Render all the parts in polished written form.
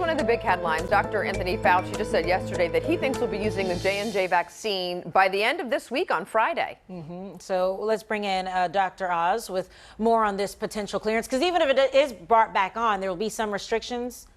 one of the big headlines. Dr. Anthony Fauci just said yesterday that he thinks we'll be using the J&J vaccine by the end of this week on Friday. So let's bring in Dr. Oz with more on this potential clearance, because even if it is brought back on, there will be some restrictions.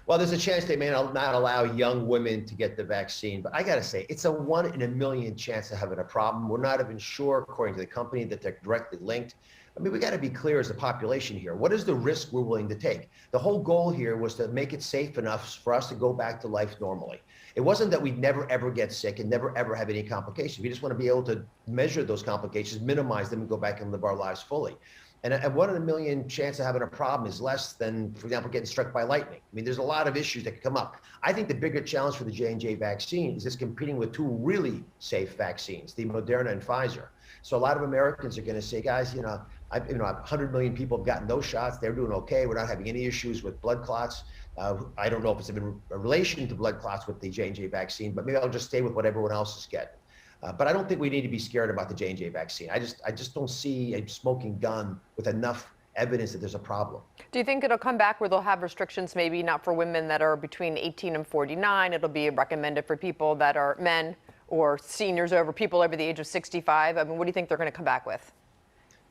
Well, there's a chance they may not allow young women to get the vaccine, but I got to say, it's a 1 in a million chance of having a problem. We're not even sure, according to the company, that they're directly linked. I mean, we got to be clear as a population here. What is the risk we're willing to take? The whole goal here was to make it safe enough for us to go back to life normally. It wasn't that we'd never, ever get sick and never, ever have any complications. We just want to be able to measure those complications, minimize them, and go back and live our lives fully. And a 1 in a million chance of having a problem is less than, for example, getting struck by lightning. I mean, there's a lot of issues that could come up. I think the bigger challenge for the J&J vaccine is it's competing with two really safe vaccines, the Moderna and Pfizer. So a lot of Americans are going to say, guys, 100 million people have gotten those shots. They're doing okay. We're not having any issues with blood clots. I don't know if it's in relation to blood clots with the J&J vaccine, but maybe I'll just stay with what everyone else is getting. But I don't think we need to be scared about the J&J vaccine. I just don't see a smoking gun with enough evidence that there's a problem. Do you think it'll come back where they'll have restrictions, maybe not for women that are between 18 and 49? It'll be recommended for people that are men or seniors, people over the age of 65. I mean, what do you think they're going to come back with?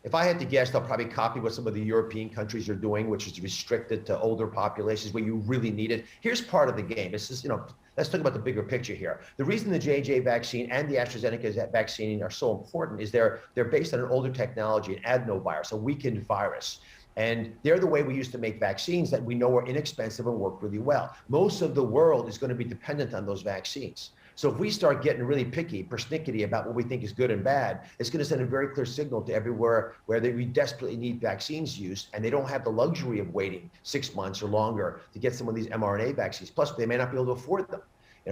If I had to guess, they'll probably copy what some of the European countries are doing, which is restricted to older populations where you really need it. Here's part of the game. This is, let's talk about the bigger picture here. The reason the J&J vaccine and the AstraZeneca vaccine are so important is they're based on an older technology, an adenovirus, a weakened virus. And they're the way we used to make vaccines that we know are inexpensive and work really well. Most of the world is going to be dependent on those vaccines. So if we start getting really picky, persnickety about what we think is good and bad, it's going to send a very clear signal to everywhere where we desperately need vaccines used, and they don't have the luxury of waiting 6 months or longer to get some of these mRNA vaccines. Plus, they may not be able to afford them.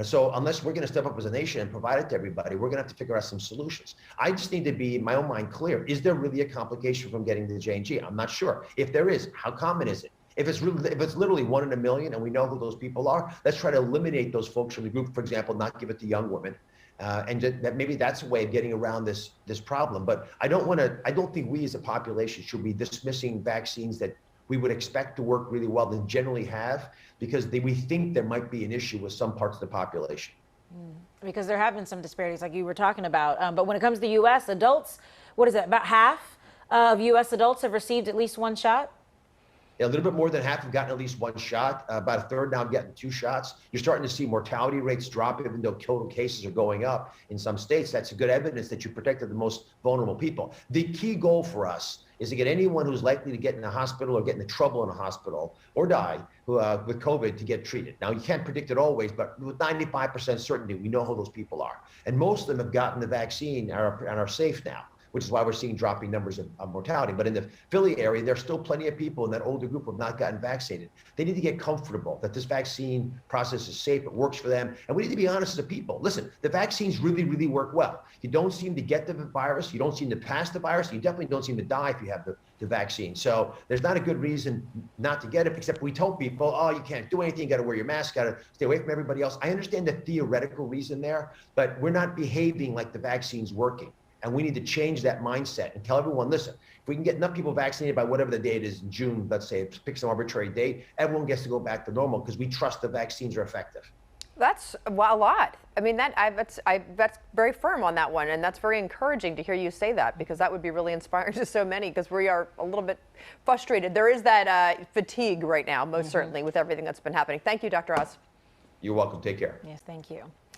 So unless we're going to step up as a nation and provide it to everybody, we're going to have to figure out some solutions. I just need to be, in my own mind, clear. Is there really a complication from getting the J&J? I'm not sure. If there is, how common is it? If it's literally 1 in a million and we know who those people are, let's try to eliminate those folks from the group. For example, not give it to young women, and that maybe that's a way of getting around this problem. But I don't think we as a population should be dismissing vaccines that we would expect to work really well and generally have, because we think there might be an issue with some parts of the population. Because there have been some disparities like you were talking about. But when it comes to the U.S. adults, what is it? About half of U.S. adults have received at least one shot? A little bit more than half have gotten at least one shot. About a third now have gotten 2 shots. You're starting to see mortality rates drop, even though total cases are going up in some states. That's good evidence that you protected the most vulnerable people. The key goal for us is to get anyone who's likely to get in the hospital or get into trouble in a hospital or die with COVID to get treated. Now, you can't predict it always, but with 95% certainty, we know who those people are. And most of them have gotten the vaccine and are safe now, which is why we're seeing dropping numbers of mortality. But in the Philly area, there's still plenty of people in that older group who have not gotten vaccinated. They need to get comfortable that this vaccine process is safe, it works for them. And we need to be honest as a people. Listen, the vaccines really, really work well. You don't seem to get the virus, you don't seem to pass the virus, you definitely don't seem to die if you have the vaccine. So there's not a good reason not to get it, except we told people, oh, you can't do anything, you gotta wear your mask, gotta stay away from everybody else. I understand the theoretical reason there, but we're not behaving like the vaccine's working. And we need to change that mindset and tell everyone, listen, if we can get enough people vaccinated by whatever the date is in June, let's say, pick some arbitrary date, everyone gets to go back to normal because we trust the vaccines are effective. That's a lot. I mean, that's very firm on that one. And that's very encouraging to hear you say that, because that would be really inspiring to so many, because we are a little bit frustrated. There is that fatigue right now, most certainly, with everything that's been happening. Thank you, Dr. Oz. You're welcome. Take care. Yes, thank you.